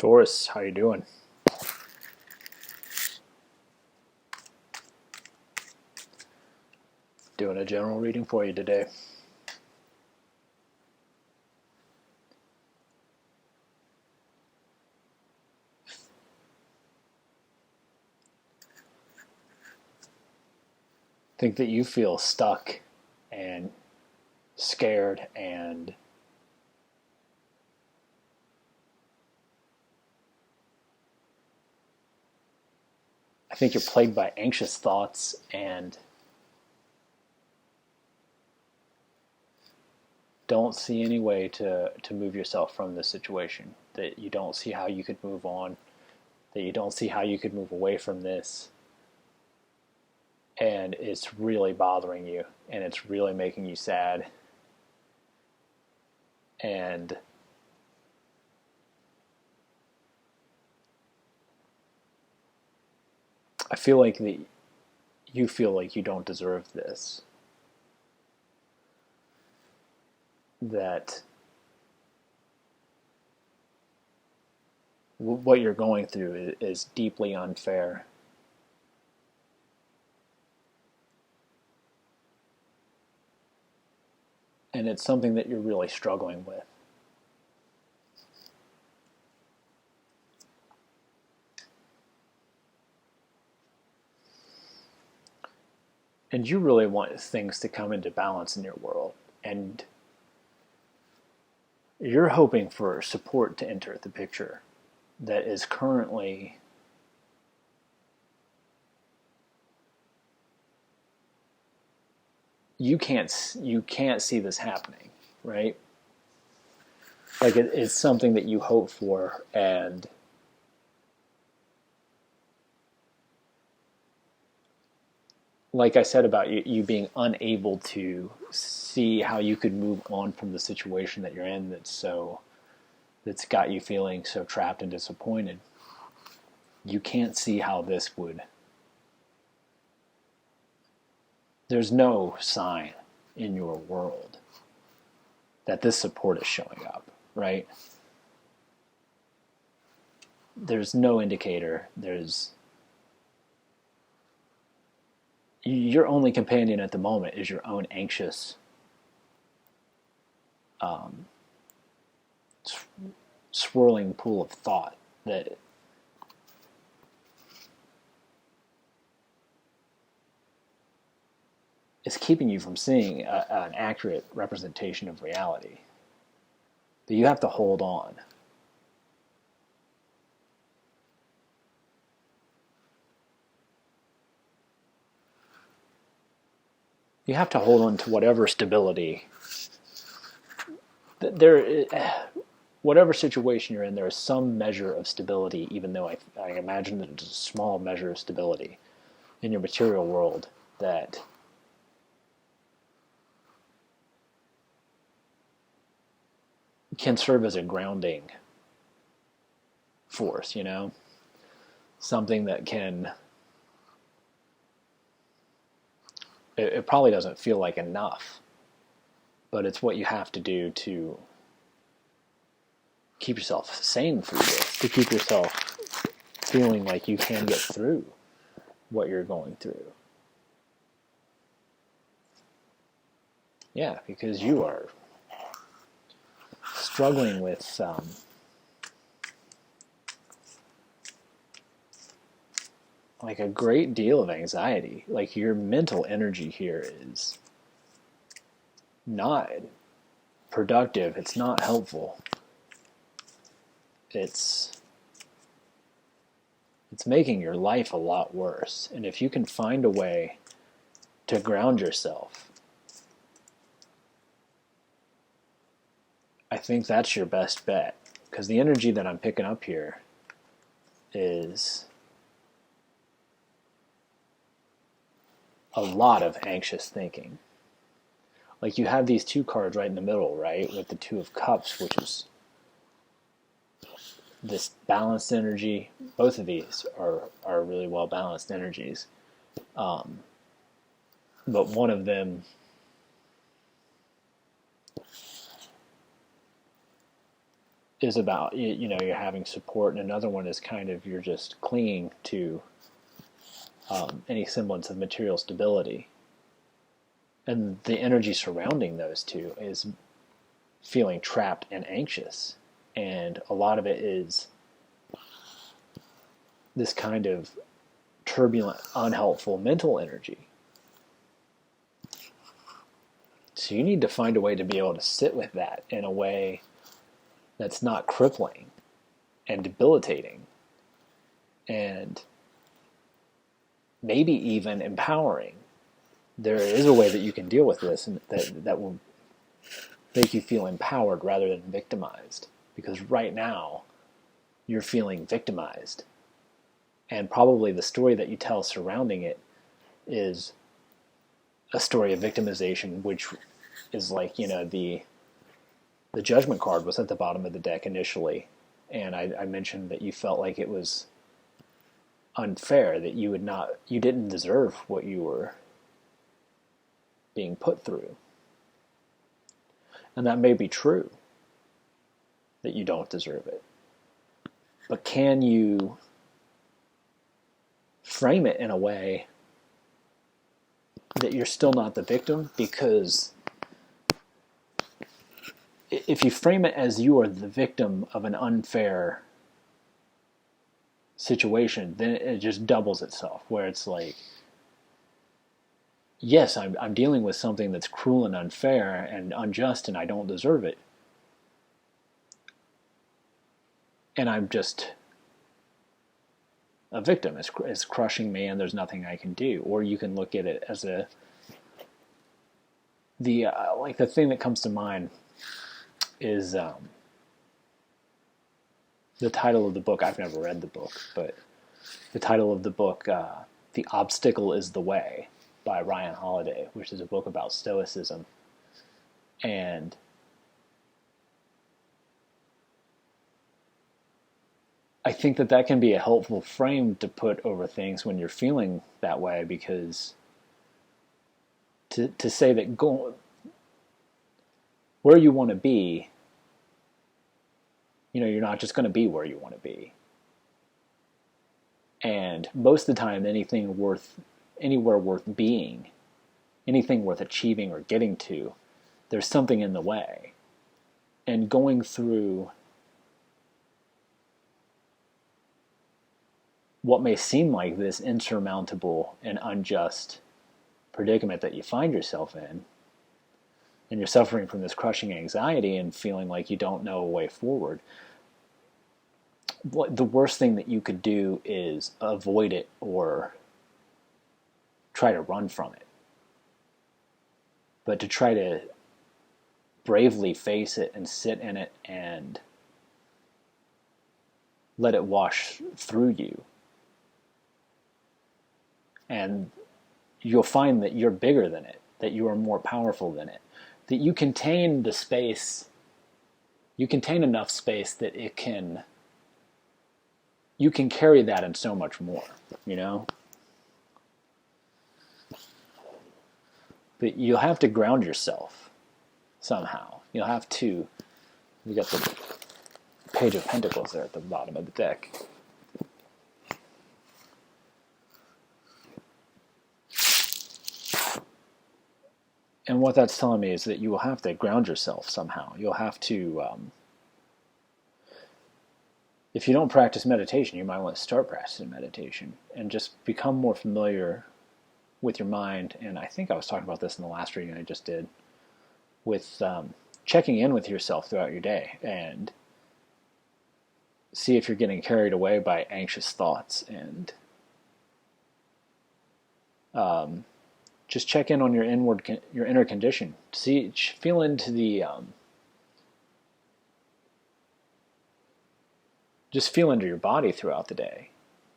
Taurus, how you doing? Doing a general reading for you today. Think that you feel stuck and scared and I think you're plagued by anxious thoughts and don't see any way to move yourself from this situation. That you don't see how you could move on, that you don't see how you could move away from this. And it's really bothering you and it's really making you sad. And I feel like you feel like you don't deserve this. That what you're going through is deeply unfair. And it's something that you're really struggling with. And you really want things to come into balance in your world. And you're hoping for support to enter the picture that is currently you can't see this happening, right? Like it's something that you hope for, and like I said about you being unable to see how you could move on from the situation that you're in that's got you feeling so trapped and disappointed. You can't see how this would. There's no sign in your world that this support is showing up, right? There's no indicator. Your only companion at the moment is your own anxious swirling pool of thought that is keeping you from seeing an accurate representation of reality. That you have to hold on. You have to hold on to whatever stability. Whatever situation you're in, there is some measure of stability, even though I imagine that it's a small measure of stability in your material world that can serve as a grounding force, something that can. It probably doesn't feel like enough, but it's what you have to do to keep yourself sane through this, to keep yourself feeling like you can get through what you're going through. Yeah, because you are struggling with like a great deal of anxiety. Like your mental energy here is not productive. It's not helpful. It's making your life a lot worse. And if you can find a way to ground yourself, I think that's your best bet. Because the energy that I'm picking up here is a lot of anxious thinking. Like you have these two cards right in the middle, right? With the Two of Cups, which is this balanced energy. Both of these are really well balanced energies. But one of them is about, you're having support, and another one is kind of you're just clinging to any semblance of material stability. And the energy surrounding those two is feeling trapped and anxious. And a lot of it is this kind of turbulent, unhelpful mental energy. So you need to find a way to be able to sit with that in a way that's not crippling and debilitating and maybe even empowering. There is a way that you can deal with this, and that will make you feel empowered rather than victimized. Because right now, you're feeling victimized. And probably the story that you tell surrounding it is a story of victimization, which is like, the judgment card was at the bottom of the deck initially. And I mentioned that you felt like it was unfair, that you didn't deserve what you were being put through. And that may be true, that you don't deserve it. But can you frame it in a way that you're still not the victim? Because if you frame it as you are the victim of an unfair situation, then it just doubles itself, where it's like, yes, I'm dealing with something that's cruel and unfair and unjust, and I don't deserve it. And I'm just a victim. It's crushing me, and there's nothing I can do. Or you can look at it as the thing that comes to mind is the title of the book. I've never read the book, but the title of the book, "The Obstacle is the Way," by Ryan Holiday, which is a book about Stoicism. And I think that can be a helpful frame to put over things when you're feeling that way, because to say that go where you want to be, you're not just going to be where you want to be. And most of the time, anywhere worth being, anything worth achieving or getting to, there's something in the way. And going through what may seem like this insurmountable and unjust predicament that you find yourself in, and you're suffering from this crushing anxiety and feeling like you don't know a way forward, the worst thing that you could do is avoid it or try to run from it. But to try to bravely face it and sit in it and let it wash through you. And you'll find that you're bigger than it, that you are more powerful than it, that you contain the space, you contain enough space that you can carry that and so much more, But you'll have to ground yourself somehow. You'll have to, you got the Page of Pentacles there at the bottom of the deck. And what that's telling me is that you will have to ground yourself somehow. You'll have to, if you don't practice meditation, you might want to start practicing meditation and just become more familiar with your mind. And I think I was talking about this in the last reading I just did, with checking in with yourself throughout your day and see if you're getting carried away by anxious thoughts, and just check in on your inner condition. Feel into the just feel into your body throughout the day,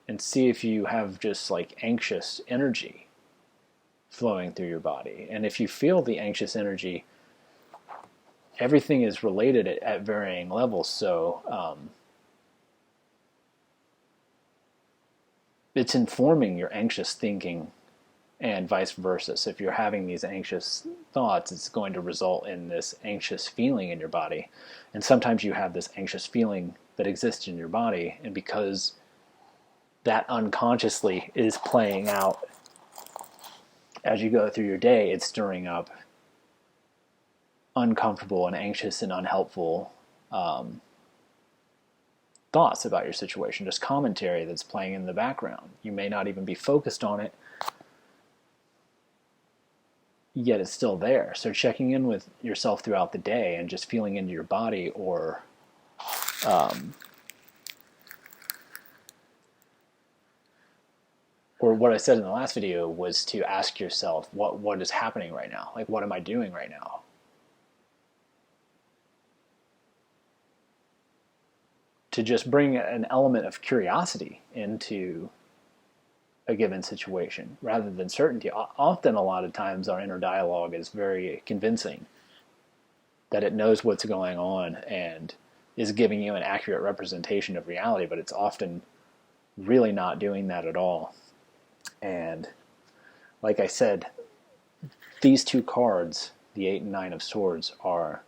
and see if you have just like anxious energy flowing through your body. And if you feel the anxious energy, everything is related at varying levels. So it's informing your anxious thinking and vice versa. So if you're having these anxious thoughts, it's going to result in this anxious feeling in your body. And sometimes you have this anxious feeling that exists in your body, and because that unconsciously is playing out as you go through your day, it's stirring up uncomfortable and anxious and unhelpful thoughts about your situation, just commentary that's playing in the background. You may not even be focused on it, yet it's still there. So checking in with yourself throughout the day and just feeling into your body, or what I said in the last video was to ask yourself, what is happening right now? Like, what am I doing right now? To just bring an element of curiosity into a given situation rather than certainty. Often, a lot of times, our inner dialogue is very convincing that it knows what's going on and is giving you an accurate representation of reality, but it's often really not doing that at all. And like I said, these two cards, the 8 and 9 of Swords, are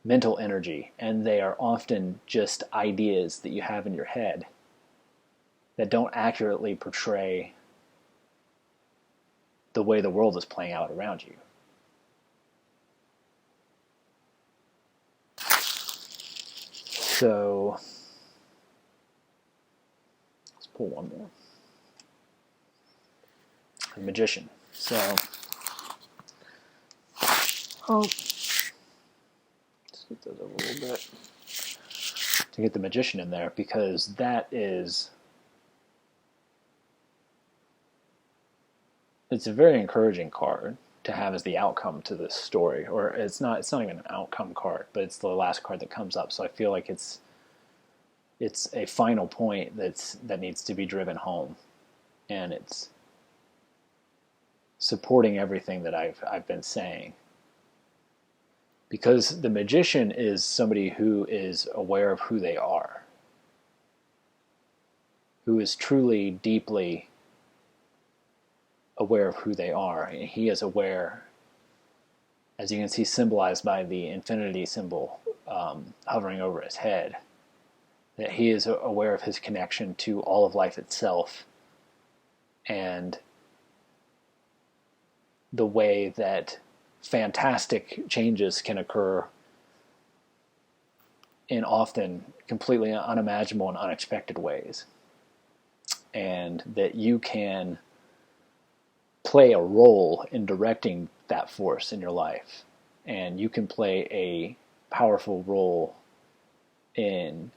mental energy, and they are often just ideas that you have in your head that don't accurately portray the way the world is playing out around you. So let's pull one more. The Magician. So let's get those over a little bit to get the Magician in there, because that is, it's a very encouraging card to have as the outcome to this story. Or it's not even an outcome card, but it's the last card that comes up. So I feel like it's a final point that needs to be driven home, and it's supporting everything that I've been saying. Because the Magician is somebody who is aware of who they are, who is truly, deeply aware of who they are. And he is aware, as you can see symbolized by the infinity symbol hovering over his head, that he is aware of his connection to all of life itself, and the way that fantastic changes can occur in often completely unimaginable and unexpected ways, and that you can play a role in directing that force in your life, and you can play a powerful role in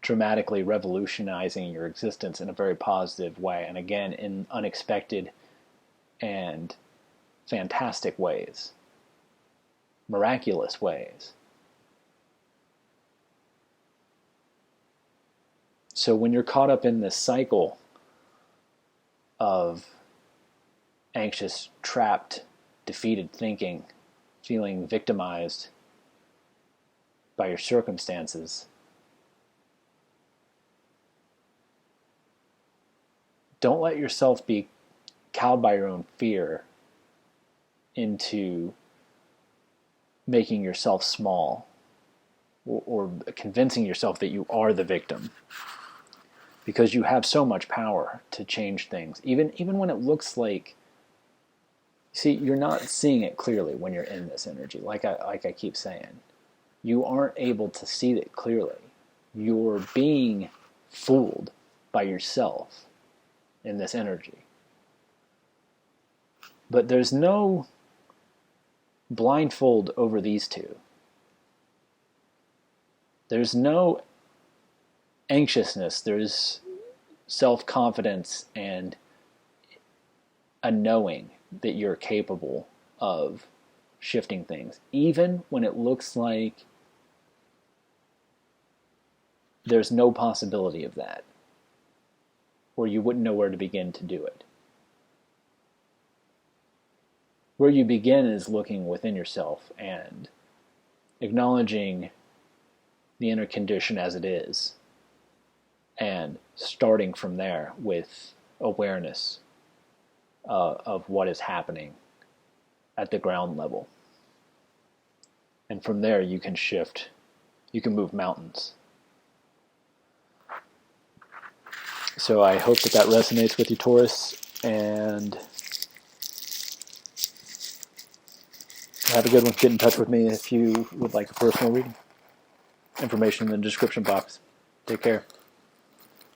dramatically revolutionizing your existence in a very positive way, and again, in unexpected and fantastic ways, miraculous ways. So when you're caught up in this cycle of anxious, trapped, defeated thinking, feeling victimized by your circumstances, don't let yourself be cowed by your own fear into making yourself small, or convincing yourself that you are the victim, because you have so much power to change things, even when it looks like, see, you're not seeing it clearly when you're in this energy. Like I keep saying, you aren't able to see it clearly. You're being fooled by yourself in this energy. But there's no blindfold over these two. There's no anxiousness. There's self-confidence and a knowing that you're capable of shifting things, even when it looks like there's no possibility of that, or you wouldn't know where to begin to do it. Where you begin is looking within yourself and acknowledging the inner condition as it is, and starting from there with awareness of what is happening at the ground level. And from there you can shift, you can move mountains. So I hope that that resonates with you, Taurus, and have a good one. Get in touch with me if you would like a personal reading. Information in the description box. Take care.